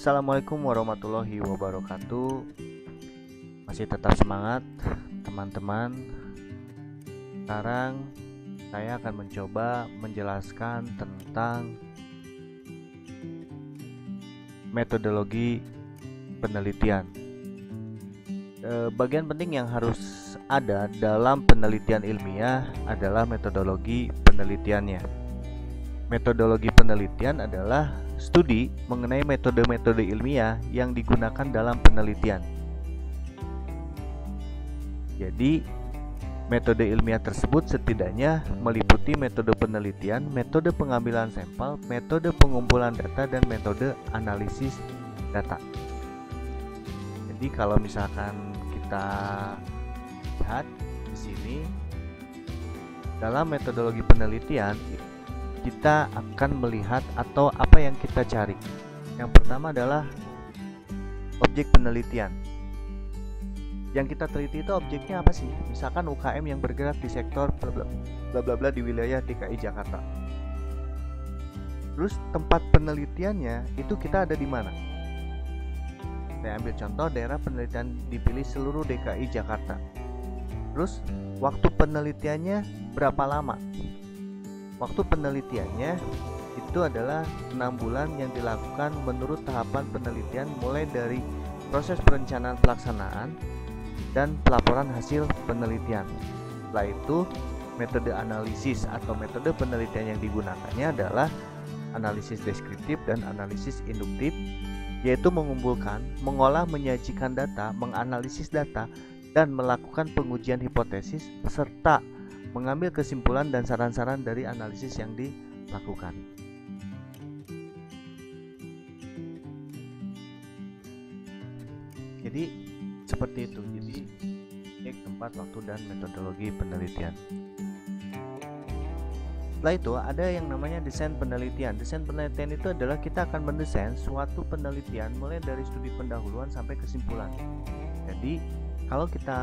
Assalamualaikum warahmatullahi wabarakatuh. Masih tetap semangat teman-teman. Sekarang saya akan mencoba menjelaskan tentang metodologi penelitian. Bagian penting yang harus ada dalam penelitian ilmiah adalah metodologi penelitiannya. Metodologi penelitian adalah studi mengenai metode-metode ilmiah yang digunakan dalam penelitian. Jadi, metode ilmiah tersebut setidaknya meliputi metode penelitian, metode pengambilan sampel, metode pengumpulan data, dan metode analisis data. Jadi, kalau misalkan kita lihat di sini, dalam metodologi penelitian kita akan melihat atau apa yang kita cari. Yang pertama adalah objek penelitian. Yang kita teliti itu objeknya apa sih? Misalkan UKM yang bergerak di sektor bla bla bla di wilayah DKI Jakarta. Terus tempat penelitiannya itu kita ada di mana? Saya ambil contoh daerah penelitian dipilih seluruh DKI Jakarta. Terus waktu penelitiannya berapa lama? Waktu penelitiannya itu adalah 6 bulan yang dilakukan menurut tahapan penelitian mulai dari proses perencanaan pelaksanaan dan pelaporan hasil penelitian. Setelah itu, metode analisis atau metode penelitian yang digunakannya adalah analisis deskriptif dan analisis induktif, yaitu mengumpulkan, mengolah, menyajikan data, menganalisis data, dan melakukan pengujian hipotesis serta mengambil kesimpulan dan saran-saran dari analisis yang dilakukan. Jadi seperti itu. Jadi tempat, waktu, dan metodologi penelitian. Setelah itu ada yang namanya desain penelitian. Desain penelitian itu adalah kita akan mendesain suatu penelitian mulai dari studi pendahuluan sampai kesimpulan. Jadi kalau kita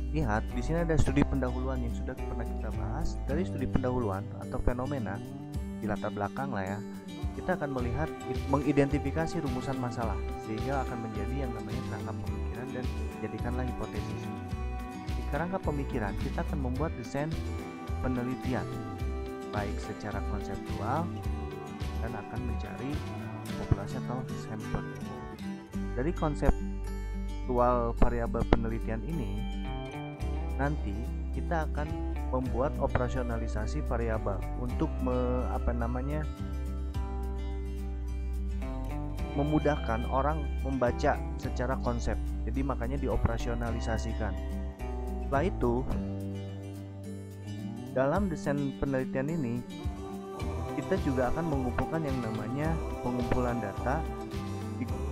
lihat di sini ada studi pendahuluan yang sudah pernah kita bahas. Dari studi pendahuluan atau fenomena di latar belakang lah ya, kita akan melihat mengidentifikasi rumusan masalah sehingga akan menjadi yang namanya kerangka pemikiran dan jadikanlah hipotesis. Di kerangka pemikiran kita akan membuat desain penelitian baik secara konseptual dan akan mencari populasi atau sampel. Dari konseptual variabel penelitian ini nanti kita akan membuat operasionalisasi variabel untuk memudahkan orang membaca secara konsep. Jadi makanya dioperasionalisasikan. Setelah itu, dalam desain penelitian ini kita juga akan mengumpulkan yang namanya pengumpulan data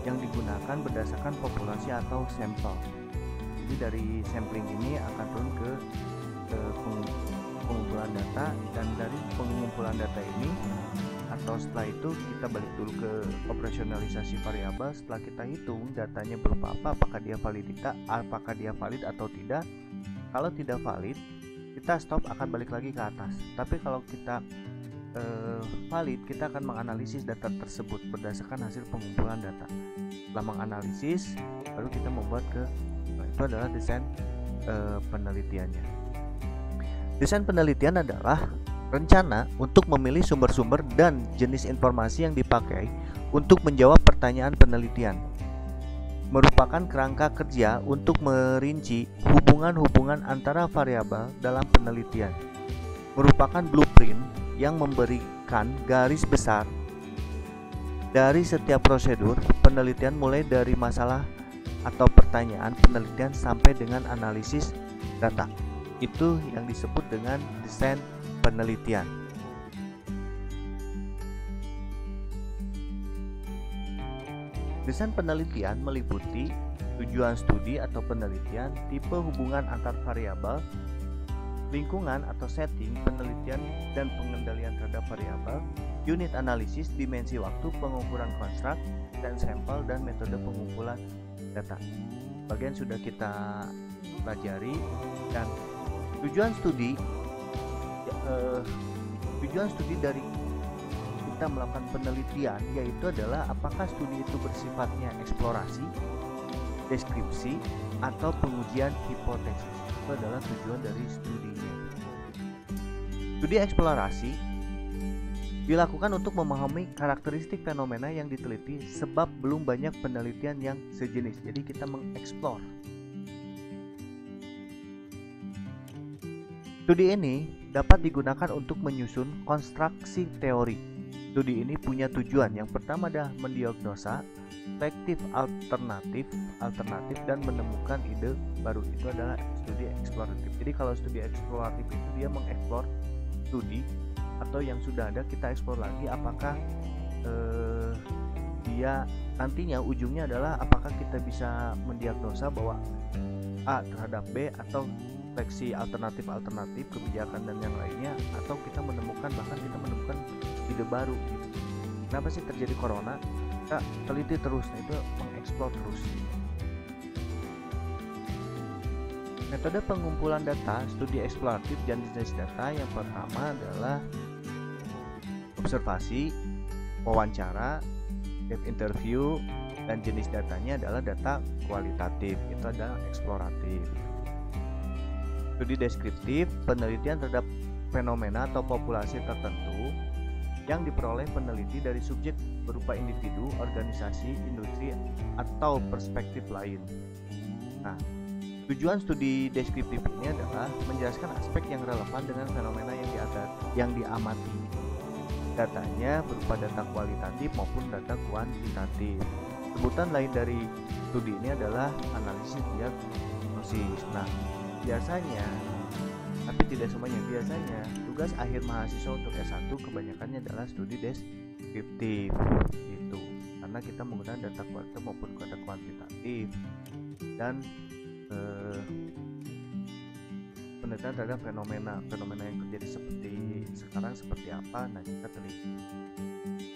yang digunakan berdasarkan populasi atau sampel. Jadi dari sampling ini akan turun ke pengumpulan data, dan dari pengumpulan data ini atau setelah itu kita balik dulu ke operasionalisasi variabel. Setelah kita hitung datanya berupa apa, apakah dia valid atau tidak. Kalau tidak valid, kita stop, akan balik lagi ke atas. Tapi kalau kita valid, kita akan menganalisis data tersebut berdasarkan hasil pengumpulan data. Setelah menganalisis, baru kita membuat itu adalah desain penelitiannya. Desain penelitian adalah rencana untuk memilih sumber-sumber dan jenis informasi yang dipakai untuk menjawab pertanyaan penelitian. Merupakan kerangka kerja untuk merinci hubungan-hubungan antara variabel dalam penelitian. Merupakan blueprint yang memberikan garis besar dari setiap prosedur penelitian mulai dari masalah atau pertanyaan penelitian sampai dengan analisis data. Itu yang disebut dengan desain penelitian. Desain penelitian meliputi tujuan studi atau penelitian, tipe hubungan antar variabel, lingkungan atau setting penelitian dan pengendalian terhadap variabel, unit analisis, dimensi waktu, pengukuran konstruk dan sampel, dan metode pengumpulan data. Bagian sudah kita pelajari. Dan tujuan studi dari kita melakukan penelitian, yaitu adalah apakah studi itu bersifatnya eksplorasi, deskripsi, atau pengujian hipotesis. Itu adalah tujuan dari studinya. Studi eksplorasi dilakukan untuk memahami karakteristik fenomena yang diteliti, sebab belum banyak penelitian yang sejenis. Jadi kita mengeksplor. Studi ini dapat digunakan untuk menyusun konstruksi teori. Studi ini punya tujuan. Yang pertama adalah mendiagnosa perspektif alternatif dan menemukan ide baru. Itu adalah studi eksploratif. Jadi kalau studi eksploratif itu dia mengeksplor studi atau yang sudah ada, kita eksplor lagi apakah dia nantinya ujungnya adalah apakah kita bisa mendiagnosa bahwa A terhadap B, atau seleksi alternatif kebijakan dan yang lainnya, atau kita menemukan ide baru gitu. Kenapa sih terjadi corona? Kita teliti terus, nah itu mengeksplor terus. Metode pengumpulan data studi eksploratif dan jenis data yang pertama adalah observasi, wawancara, deep interview, dan jenis datanya adalah data kualitatif, itu adalah eksploratif. Studi deskriptif, penelitian terhadap fenomena atau populasi tertentu yang diperoleh peneliti dari subjek berupa individu, organisasi, industri, atau perspektif lain. Nah, tujuan studi deskriptif ini adalah menjelaskan aspek yang relevan dengan fenomena yang diamati. Datanya berupa data kualitatif maupun data kuantitatif. Sebutan lain dari studi ini adalah analisis diagnosis. Nah, biasanya, tapi tidak semuanya, biasanya tugas akhir mahasiswa untuk S1 kebanyakannya adalah studi deskriptif gitu. Karena kita menggunakan data kualitatif maupun data kuantitatif dan penelitian terhadap fenomena yang terjadi seperti sekarang seperti apa. Nah, kita teliti.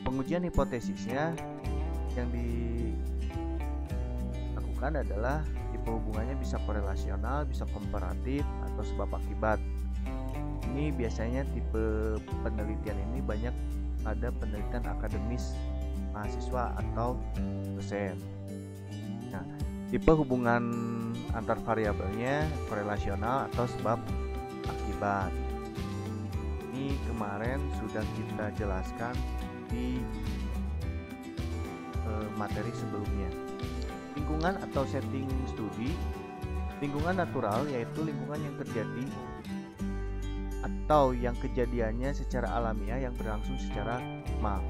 Pengujian hipotesisnya yang dilakukan adalah tipe hubungannya bisa korelasional, bisa komparatif, atau sebab akibat. Ini biasanya tipe penelitian ini banyak pada penelitian akademis mahasiswa atau dosen. Nah, tipe hubungan antar variabelnya korelasional atau sebab akibat. Ini kemarin sudah kita jelaskan di materi sebelumnya. Lingkungan atau setting studi. Lingkungan natural yaitu lingkungan yang terjadi atau yang kejadiannya secara alamiah yang berlangsung secara normal.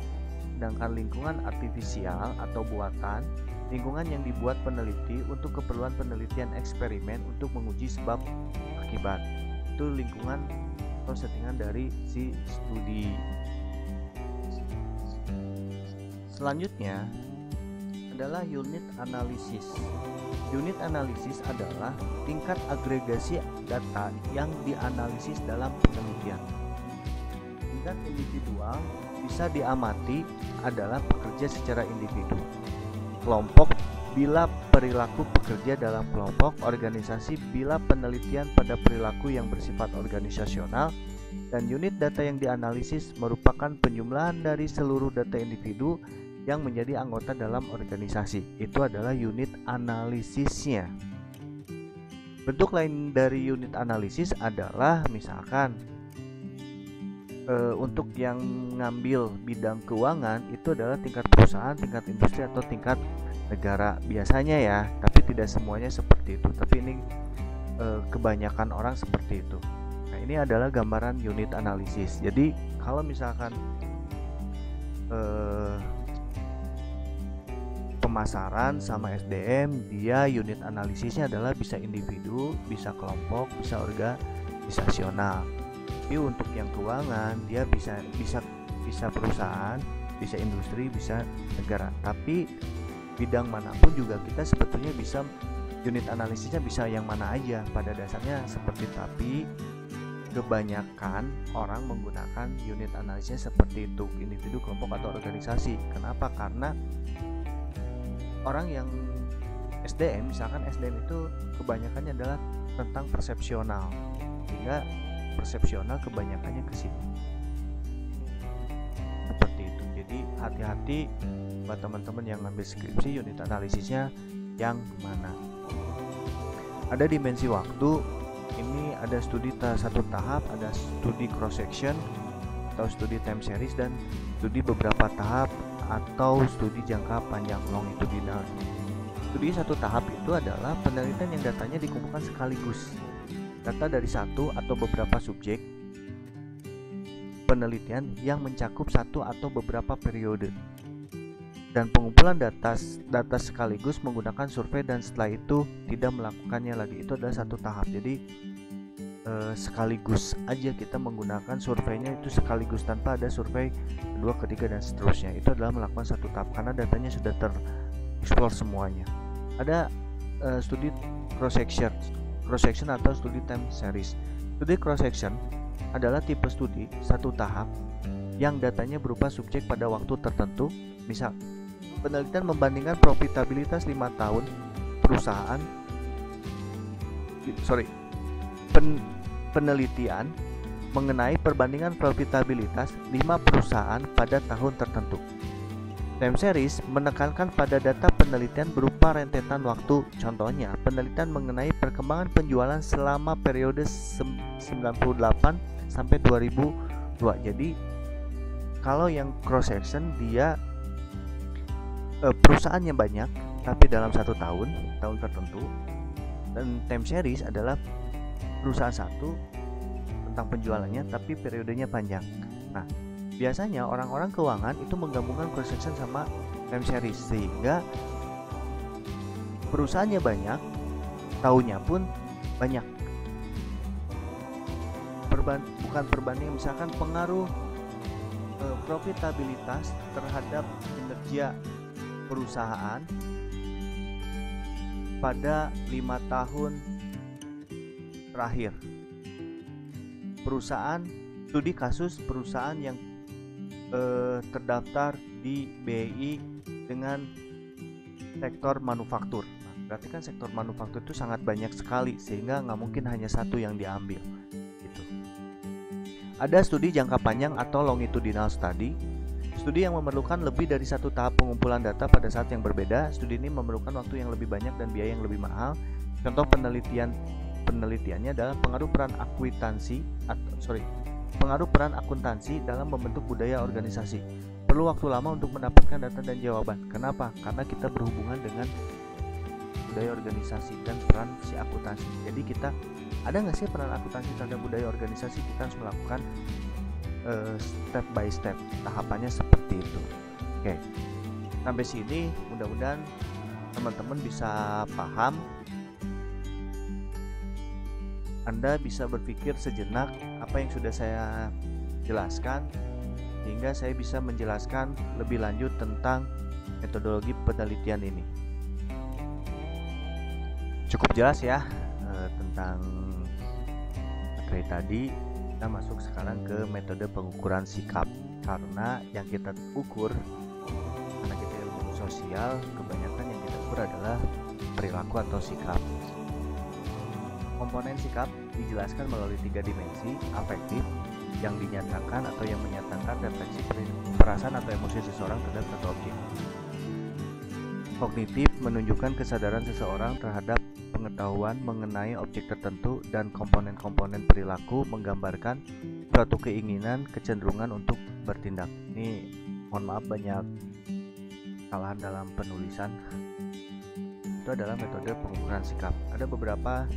Sedangkan lingkungan artifisial atau buatan, lingkungan yang dibuat peneliti untuk keperluan penelitian eksperimen untuk menguji sebab akibat. Itu lingkungan atau settingan dari si studi. Selanjutnya adalah unit analisis. Unit analisis adalah tingkat agregasi data yang dianalisis dalam penelitian. Tingkat individual bisa diamati adalah pekerja secara individu. Kelompok bila perilaku pekerja dalam kelompok, organisasi bila penelitian pada perilaku yang bersifat organisasional, dan unit data yang dianalisis merupakan penjumlahan dari seluruh data individu yang menjadi anggota dalam organisasi. Itu adalah unit analisisnya. Bentuk lain dari unit analisis adalah misalkan untuk yang ngambil bidang keuangan itu adalah tingkat perusahaan, tingkat industri, atau tingkat negara biasanya ya, tapi tidak semuanya seperti itu, tapi ini kebanyakan orang seperti itu. Nah, ini adalah gambaran unit analisis. Jadi kalau misalkan pemasaran sama SDM, dia unit analisisnya adalah bisa individu, bisa kelompok, bisa organisasional. Tapi untuk yang keuangan dia bisa perusahaan, bisa industri, bisa negara. Tapi bidang manapun juga kita sebetulnya bisa unit analisisnya bisa yang mana aja pada dasarnya seperti, tapi kebanyakan orang menggunakan unit analisisnya seperti itu, individu, kelompok, atau organisasi. Kenapa? Karena orang yang SDM, misalkan SDM itu kebanyakannya adalah tentang persepsional, sehingga persepsional kebanyakannya ke sini seperti itu. Jadi hati-hati buat teman-teman yang ngambil skripsi, unit analisisnya yang mana. Ada dimensi waktu, ini ada studi satu tahap, ada studi cross section atau studi time series, dan studi beberapa tahap atau studi jangka panjang longitudinal. Studi satu tahap itu adalah penelitian yang datanya dikumpulkan sekaligus, data dari satu atau beberapa subjek penelitian yang mencakup satu atau beberapa periode, dan pengumpulan data sekaligus menggunakan survei, dan setelah itu tidak melakukannya lagi. Itu adalah satu tahap. Jadi sekaligus aja kita menggunakan surveinya, itu sekaligus tanpa ada survei kedua, ketiga, dan seterusnya. Itu adalah melakukan satu tahap karena datanya sudah tereksplor semuanya. Ada studi cross section atau studi time series. Studi cross section adalah tipe studi satu tahap yang datanya berupa subjek pada waktu tertentu. Misal, penelitian membandingkan profitabilitas 5 tahun perusahaan. Penelitian mengenai perbandingan profitabilitas 5 perusahaan pada tahun tertentu. Time series menekankan pada data penelitian berupa rentetan waktu. Contohnya, penelitian mengenai perkembangan penjualan selama periode 98 sampai 2002. Jadi, kalau yang cross section dia perusahaannya banyak tapi dalam satu tahun tertentu, dan time series adalah perusahaan satu tentang penjualannya tapi periodenya panjang. Nah, biasanya orang-orang keuangan itu menggabungkan cross section sama time series sehingga perusahaannya banyak, tahunnya pun banyak. Bukan perbandingan, misalkan pengaruh profitabilitas terhadap kinerja perusahaan pada 5 tahun terakhir. Perusahaan, studi kasus perusahaan yang terdaftar di BI dengan sektor manufaktur. Nah, berarti kan sektor manufaktur itu sangat banyak sekali sehingga nggak mungkin hanya satu yang diambil gitu. Ada studi jangka panjang atau longitudinal study. Studi yang memerlukan lebih dari satu tahap pengumpulan data pada saat yang berbeda. Studi ini memerlukan waktu yang lebih banyak dan biaya yang lebih mahal. Contoh penelitiannya adalah pengaruh peran akuntansi dalam membentuk budaya organisasi. Perlu waktu lama untuk mendapatkan data dan jawaban. Kenapa? Karena kita berhubungan dengan budaya organisasi dan peran si akuntansi. Jadi kita ada nggak sih peran akuntansi terhadap budaya organisasi? Kita harus melakukan step by step, tahapannya seperti itu. Oke, sampai sini mudah-mudahan teman-teman bisa paham. Anda bisa berpikir sejenak apa yang sudah saya jelaskan, sehingga saya bisa menjelaskan lebih lanjut tentang metodologi penelitian ini. Cukup jelas ya tentang materi tadi. Kita masuk sekarang ke metode pengukuran sikap, karena yang kita ukur, karena kita ilmu sosial, kebanyakan yang kita ukur adalah perilaku atau sikap. Komponen sikap dijelaskan melalui 3 dimensi: afektif, yang dinyatakan atau yang menyatakan refleksi perasaan atau emosi seseorang terhadap satu objek. Kognitif, menunjukkan kesadaran seseorang terhadap pengetahuan mengenai objek tertentu, dan komponen-komponen perilaku menggambarkan suatu keinginan, kecenderungan untuk bertindak. Ini mohon maaf banyak kesalahan dalam penulisan. Itu adalah metode pengukuran sikap. Ada beberapa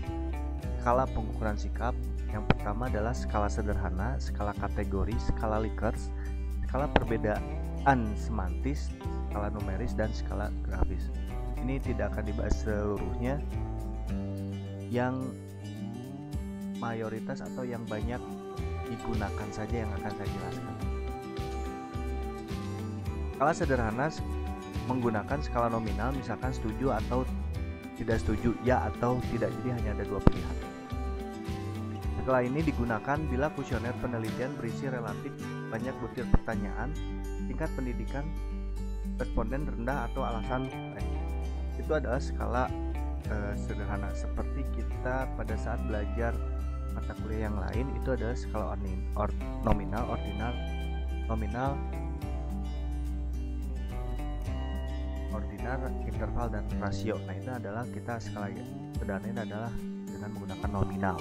skala pengukuran sikap. Yang pertama adalah skala sederhana, skala kategori, skala Likert, skala perbedaan semantis, skala numeris, dan skala grafis. Ini tidak akan dibahas seluruhnya. Yang mayoritas atau yang banyak digunakan saja yang akan saya jelaskan. Skala sederhana menggunakan skala nominal, misalkan setuju atau tidak setuju, ya atau tidak, jadi hanya ada 2 pilihan. Skala ini digunakan bila kuesioner penelitian berisi relatif banyak butir pertanyaan, tingkat pendidikan responden rendah, atau alasan lain. Itu adalah skala sederhana. Seperti kita pada saat belajar mata kuliah yang lain, itu adalah skala nominal, ordinal, nominal, binar, interval, dan rasio. Nah, itu adalah kita skala sederhana adalah dengan menggunakan nominal.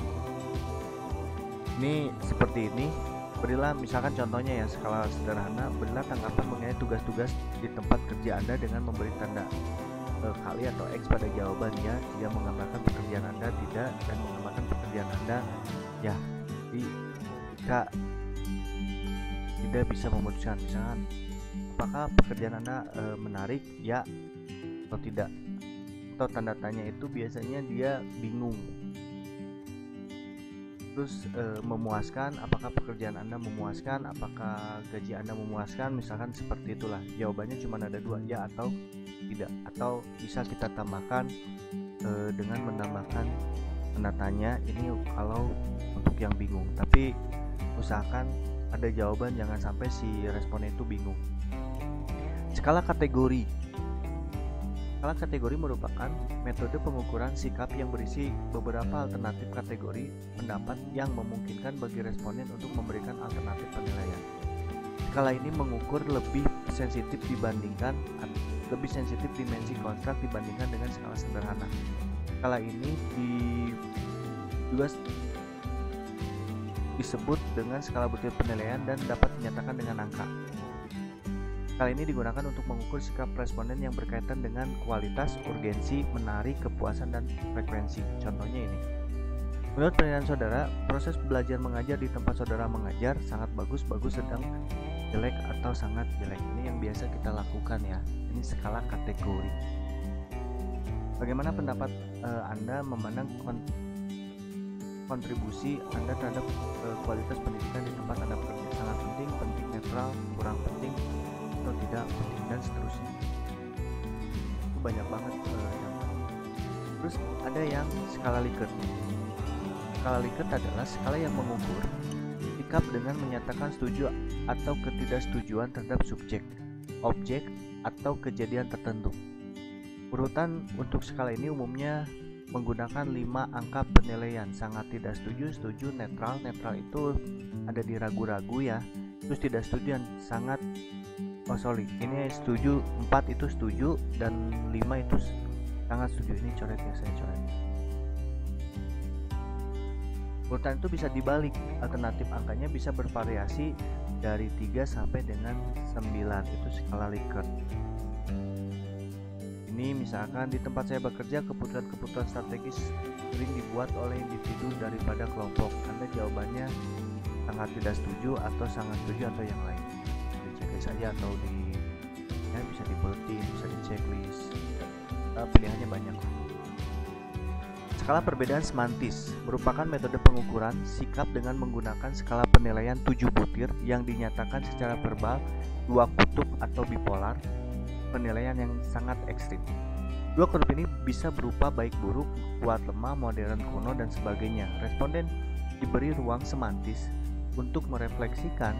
Ini seperti ini. Berilah misalkan contohnya ya, skala sederhana, berilah tanggapan mengenai tugas-tugas di tempat kerja Anda dengan memberi tanda kali atau X pada jawabannya. Tidak menggambarkan pekerjaan Anda, tidak, dan menggambarkan pekerjaan Anda ya. Jadi jika tidak bisa memutuskan, misalkan apakah pekerjaan Anda menarik ya atau tidak, atau tanda tanya itu biasanya dia bingung. Terus memuaskan, apakah pekerjaan Anda memuaskan, apakah gaji Anda memuaskan, misalkan seperti itulah. Jawabannya cuma ada dua, ya atau tidak. Atau bisa kita tambahkan dengan menambahkan tanda tanya ini kalau untuk yang bingung, tapi usahakan ada jawaban, jangan sampai si responden itu bingung. Skala kategori. Skala kategori merupakan metode pengukuran sikap yang berisi beberapa alternatif kategori pendapat yang memungkinkan bagi responden untuk memberikan alternatif penilaian. Skala ini mengukur lebih sensitif dimensi kontrak dibandingkan dengan skala sederhana. Skala ini juga disebut dengan skala butir penilaian dan dapat dinyatakan dengan angka. Skala ini digunakan untuk mengukur sikap responden yang berkaitan dengan kualitas, urgensi, menarik, kepuasan, dan frekuensi. Contohnya ini. Menurut penilaian saudara, proses belajar mengajar di tempat saudara mengajar sangat bagus, sedang, jelek, atau sangat jelek. Ini yang biasa kita lakukan ya. Ini skala kategori. Bagaimana pendapat Anda memandang kontribusi Anda terhadap kualitas pendidikan di tempat Anda bekerja? Sangat penting, netral, kurang penting, atau tidak penting, dan seterusnya. Itu banyak banget yang. Terus ada yang skala Likert. Skala Likert adalah skala yang mengukur sikap dengan menyatakan setuju atau ketidaksetujuan terhadap subjek, objek, atau kejadian tertentu. Urutan untuk skala ini umumnya menggunakan 5 angka penilaian: sangat tidak setuju, setuju, netral. Netral itu ada di ragu-ragu ya. Terus tidak setuju dan sangat ini setuju, 4 itu setuju, dan 5 itu sangat setuju. Ini coret ya, saya coret. Urutan itu bisa dibalik, alternatif angkanya bisa bervariasi dari 3 sampai dengan 9. Itu skala Likert. Ini misalkan di tempat saya bekerja, keputusan strategis sering dibuat oleh individu daripada kelompok. Anda jawabannya sangat tidak setuju, atau sangat setuju, atau yang lain. Saja atau bisa dibuletin, bisa di checklist, pilihannya banyak. Skala perbedaan semantis merupakan metode pengukuran sikap dengan menggunakan skala penilaian 7 butir yang dinyatakan secara verbal, 2 kutub atau bipolar, penilaian yang sangat ekstrim. 2 kutub ini bisa berupa baik buruk, kuat lemah, modern kuno, dan sebagainya. Responden diberi ruang semantis untuk merefleksikan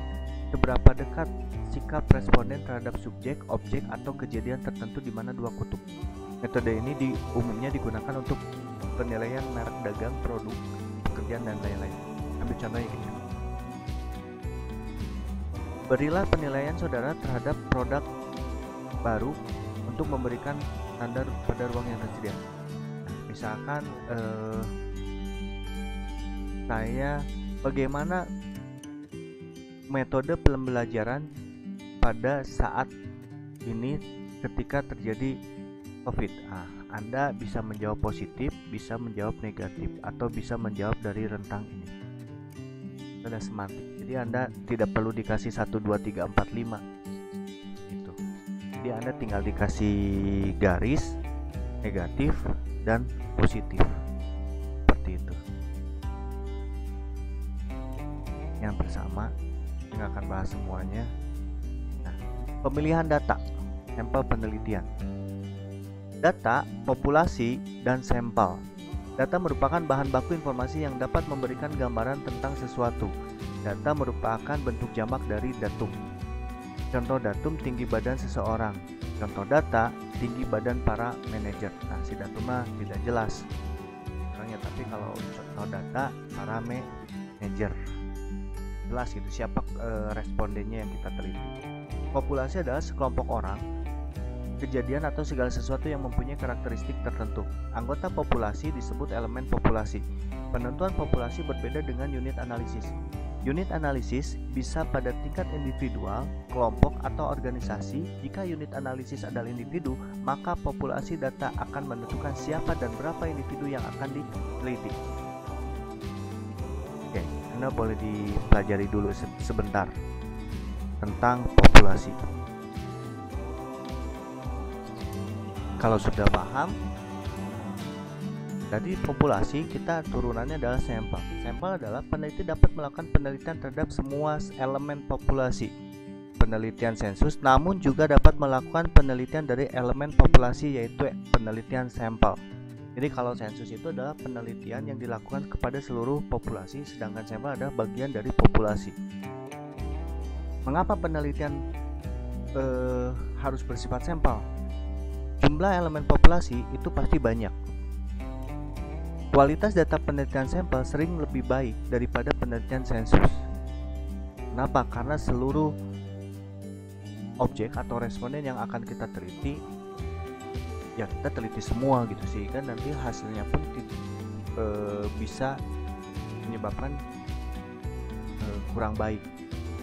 seberapa dekat sikap responden terhadap subjek, objek, atau kejadian tertentu di mana 2 kutub. Metode ini umumnya digunakan untuk penilaian merek dagang, produk, pekerjaan, dan lain-lain. Ambil contohnya gini. Berilah penilaian saudara terhadap produk baru untuk memberikan standar pada ruang yang tersedia. Misalkan bagaimana metode pembelajaran pada saat ini ketika terjadi COVID. Anda bisa menjawab positif, bisa menjawab negatif, atau bisa menjawab dari rentang ini. Ada semantik. Jadi Anda tidak perlu dikasih 1, 2, 3, 4, 5 gitu. Jadi Anda tinggal dikasih garis negatif dan positif. Seperti itu. Yang bersama nggak akan bahas semuanya. Nah, pemilihan data, sampel penelitian. Data, populasi, dan sampel. Data merupakan bahan baku informasi yang dapat memberikan gambaran tentang sesuatu. Data merupakan bentuk jamak dari datum. Contoh datum, tinggi badan seseorang. Contoh data, tinggi badan para manajer. Nah, si datum mah tidak jelas orangnya, tapi kalau contoh data, para manajer jelas gitu siapa respondennya yang kita teliti. Populasi adalah sekelompok orang kejadian atau segala sesuatu yang mempunyai karakteristik tertentu. Anggota populasi disebut elemen populasi. Penentuan populasi berbeda dengan unit analisis. Unit analisis bisa pada tingkat individual, kelompok, atau organisasi. Jika unit analisis adalah individu, maka populasi data akan menentukan siapa dan berapa individu yang akan diteliti. Oke, Anda boleh dipelajari dulu sebentar tentang populasi. Kalau sudah paham, jadi populasi kita turunannya adalah sampel. Sampel adalah peneliti dapat melakukan penelitian terhadap semua elemen populasi. Penelitian sensus, namun juga dapat melakukan penelitian dari elemen populasi, yaitu penelitian sampel. Jadi kalau sensus itu adalah penelitian yang dilakukan kepada seluruh populasi, sedangkan sampel adalah bagian dari populasi. Mengapa penelitian harus bersifat sampel? Jumlah elemen populasi itu pasti banyak. Kualitas data penelitian sampel sering lebih baik daripada penelitian sensus. Kenapa? Karena seluruh objek atau responden yang akan kita teliti, ya kita teliti semua gitu sih, kan nanti hasilnya pun bisa menyebabkan kurang baik.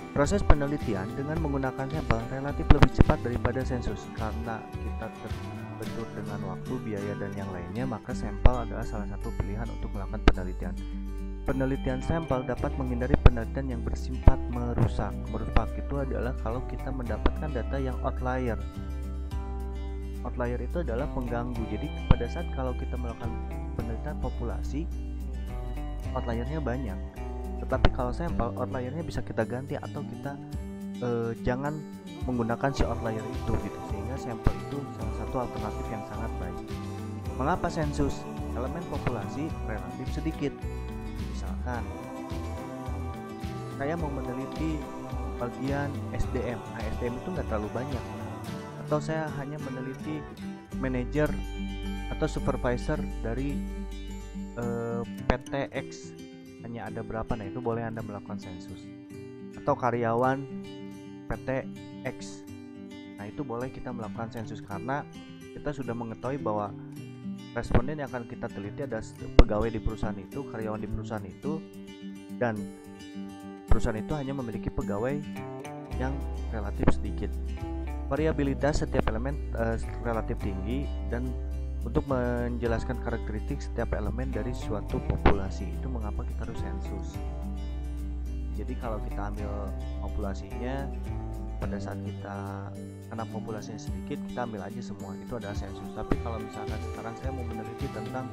Proses penelitian dengan menggunakan sampel relatif lebih cepat daripada sensus. Karena kita terbentur dengan waktu, biaya, dan yang lainnya, maka sampel adalah salah satu pilihan untuk melakukan penelitian. Penelitian sampel dapat menghindari penelitian yang bersifat merusak. Merusak itu adalah kalau kita mendapatkan data yang outlier. Outlier itu adalah pengganggu. Jadi pada saat kalau kita melakukan penelitian populasi, outliernya banyak. Tetapi kalau sampel, outliernya bisa kita ganti atau kita jangan menggunakan si outlier itu gitu, sehingga sampel itu salah satu alternatif yang sangat baik. Mengapa sensus? Elemen populasi relatif sedikit. Misalkan saya mau meneliti bagian SDM, SDM itu nggak terlalu banyak, atau saya hanya meneliti manajer atau supervisor dari PT X, hanya ada berapa, nah itu boleh Anda melakukan sensus. Atau karyawan PT X, nah itu boleh kita melakukan sensus karena kita sudah mengetahui bahwa responden yang akan kita teliti ada pegawai di perusahaan itu, karyawan di perusahaan itu, dan perusahaan itu hanya memiliki pegawai yang relatif sedikit. Variabilitas setiap elemen relatif tinggi, dan untuk menjelaskan karakteristik setiap elemen dari suatu populasi, itu mengapa kita harus sensus. Jadi kalau kita ambil populasinya, pada saat kita karena populasinya sedikit, kita ambil aja semua, itu adalah sensus. Tapi kalau misalkan sekarang saya mau meneliti tentang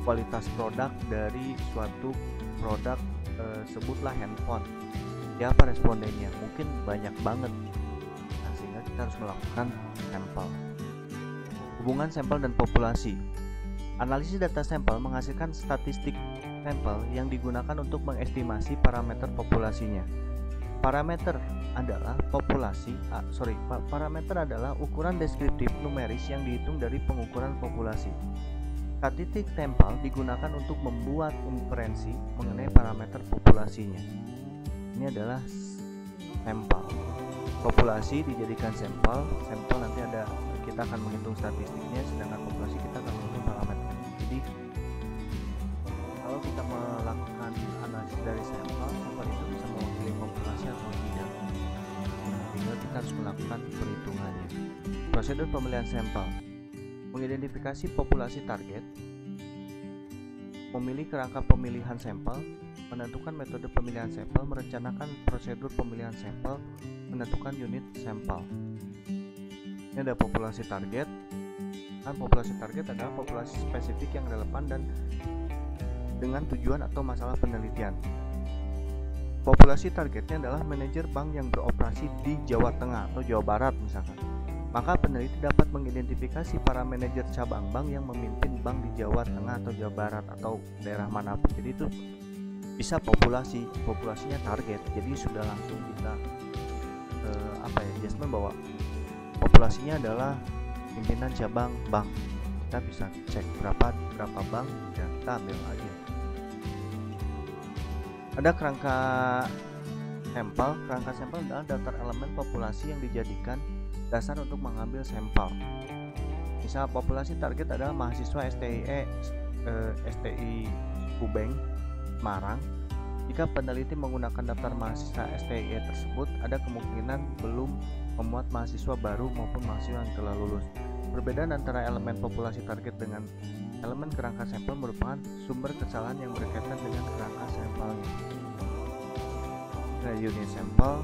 kualitas produk dari suatu produk, sebutlah handphone, siapa respondennya, mungkin banyak banget. Kita harus melakukan sampel. Hubungan sampel dan populasi. Analisis data sampel menghasilkan statistik sampel yang digunakan untuk mengestimasi parameter populasinya. Parameter adalah parameter adalah ukuran deskriptif numeris yang dihitung dari pengukuran populasi. Statistik sampel digunakan untuk membuat inferensi mengenai parameter populasinya. Ini adalah sampel. Populasi dijadikan sampel nanti kita akan menghitung statistiknya, sedangkan populasi kita akan menghitung parameter. Jadi kalau kita melakukan analisis dari sampel itu bisa mewakili populasi atau tidak, tinggal kita harus melakukan perhitungannya. Prosedur pemilihan sampel: mengidentifikasi populasi target, memilih kerangka pemilihan sampel, menentukan metode pemilihan sampel, merencanakan prosedur pemilihan sampel, menentukan unit sampel. Ini ada populasi target. Kan populasi target adalah populasi spesifik yang relevan dan dengan tujuan atau masalah penelitian. Populasi targetnya adalah manajer bank yang beroperasi di Jawa Tengah atau Jawa Barat misalkan. Maka peneliti dapat mengidentifikasi para manajer cabang bank yang memimpin bank di Jawa Tengah atau Jawa Barat atau daerah manapun. Jadi itu bisa populasinya target. Jadi sudah langsung kita adjustment bahwa populasinya adalah pimpinan cabang bank. Kita bisa cek berapa bank dan kita ambil aja. Ada kerangka sampel. Kerangka sampel adalah daftar elemen populasi yang dijadikan dasar untuk mengambil sampel. Misal populasi target adalah mahasiswa STI Ubeng, Semarang. Jika peneliti menggunakan daftar mahasiswa STI tersebut, ada kemungkinan belum memuat mahasiswa baru maupun mahasiswa yang telah lulus. Perbedaan antara elemen populasi target dengan elemen kerangka sampel merupakan sumber kesalahan yang berkaitan dengan kerangka sampelnya. Unit sampel,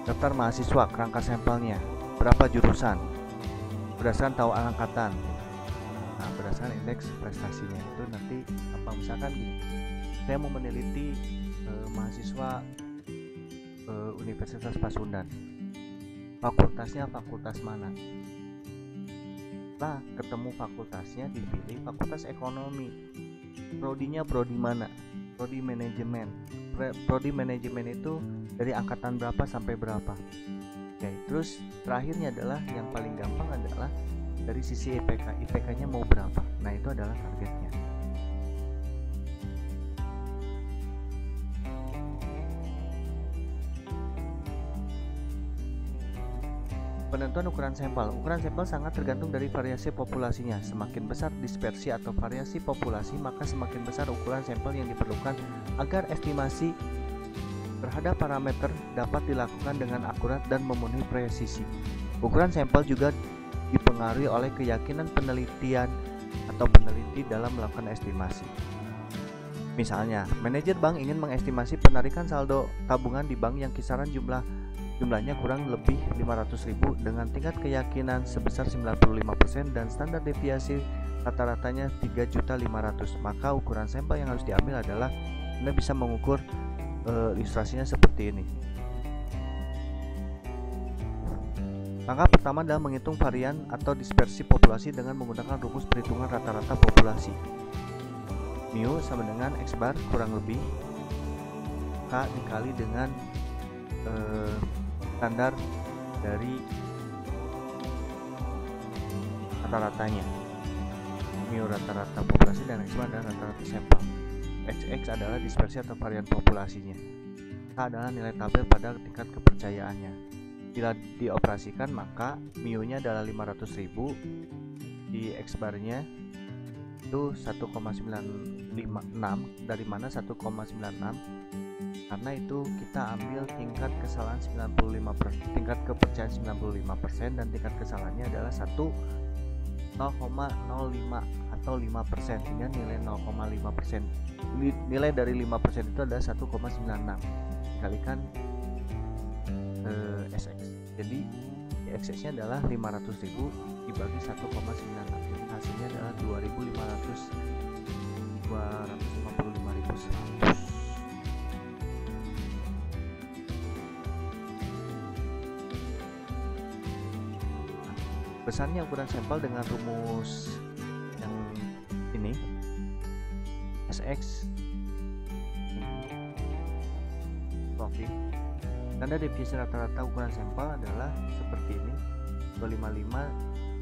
daftar mahasiswa, kerangka sampelnya, berapa jurusan, berdasarkan tahu angkatan. Nah, berdasarkan indeks prestasinya itu nanti apa, misalkan gini, saya mau meneliti mahasiswa Universitas Pasundan, fakultasnya fakultas mana. Setelah ketemu fakultasnya, dipilih fakultas ekonomi, prodinya prodi mana, prodi manajemen. Prodi manajemen itu dari angkatan berapa sampai berapa. Oke, terus terakhirnya adalah yang paling gampang adalah dari sisi IPK-nya mau berapa. Nah, itu adalah targetnya. Penentuan ukuran sampel. Ukuran sampel sangat tergantung dari variasi populasinya. Semakin besar dispersi atau variasi populasi, maka semakin besar ukuran sampel yang diperlukan agar estimasi terhadap parameter dapat dilakukan dengan akurat dan memenuhi presisi. Ukuran sampel juga dipengaruhi oleh keyakinan penelitian atau peneliti dalam melakukan estimasi. Misalnya, manajer bank ingin mengestimasi penarikan saldo tabungan di bank yang kisaran jumlahnya kurang lebih 500.000 dengan tingkat keyakinan sebesar 95% dan standar deviasi rata-ratanya 3.500.000. Maka ukuran sampel yang harus diambil adalah Anda bisa mengukur ilustrasinya seperti ini. Langkah pertama adalah menghitung varian atau dispersi populasi dengan menggunakan rumus perhitungan rata-rata populasi. Mu sama dengan X bar kurang lebih K dikali dengan standar dari rata-ratanya. Mu rata-rata populasi dan X bar adalah rata-rata sampel. XX adalah dispersi atau varian populasinya. K adalah nilai tabel pada tingkat kepercayaannya. Bila dioperasikan maka mu-nya adalah 500.000, di X bar-nya itu 1,96. Dari mana 1,96? Karena itu kita ambil tingkat kesalahan 95%, tingkat kepercayaan 95% dan tingkat kesalahannya adalah 0,05 atau 5%, sehingga nilai 0,5%. Nilai dari 5% itu adalah 1,96 dikalikan SX. Jadi SX nya adalah 500.000 dibagi 1,96, jadi hasilnya adalah 255.100. Besarnya ukuran sampel dengan rumus yang ini SX profit. Tanda deviasi rata-rata ukuran sampel adalah seperti ini, 255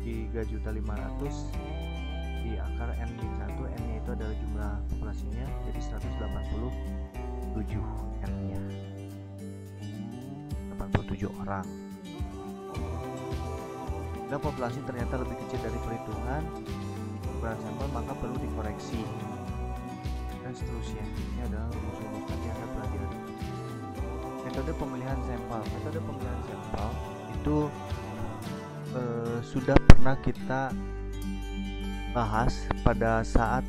3.500 di akar N-1. N nya itu adalah jumlah populasinya, jadi 187 N nya 87 orang. Bila populasi ternyata lebih kecil dari perhitungan ukuran sampel, maka perlu dikoreksi dan seterusnya. Ini adalah rumus-rumus nanti Anda pelajari. Metode pemilihan sampel. Metode pemilihan sampel itu sudah pernah kita bahas pada saat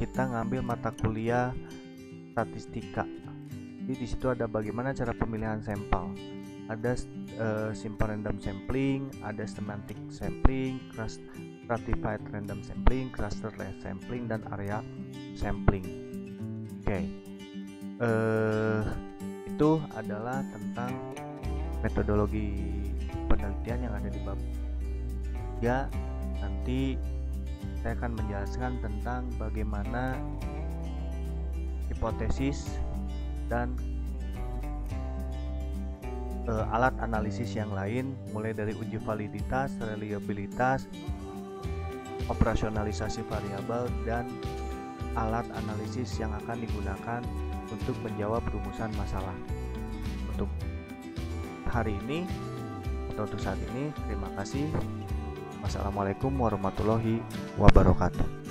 kita ngambil mata kuliah statistika. Jadi di situ ada bagaimana cara pemilihan sampel. Ada simple random sampling, ada semantic sampling, stratified random sampling, clusterless sampling, dan area sampling. Oke. Itu adalah tentang metodologi penelitian yang ada di bab 3. Nanti saya akan menjelaskan tentang bagaimana hipotesis dan alat analisis yang lain, mulai dari uji validitas, reliabilitas, operasionalisasi variabel, dan alat analisis yang akan digunakan untuk menjawab rumusan masalah. Untuk hari ini atau untuk saat ini, terima kasih. Wassalamualaikum warahmatullahi wabarakatuh.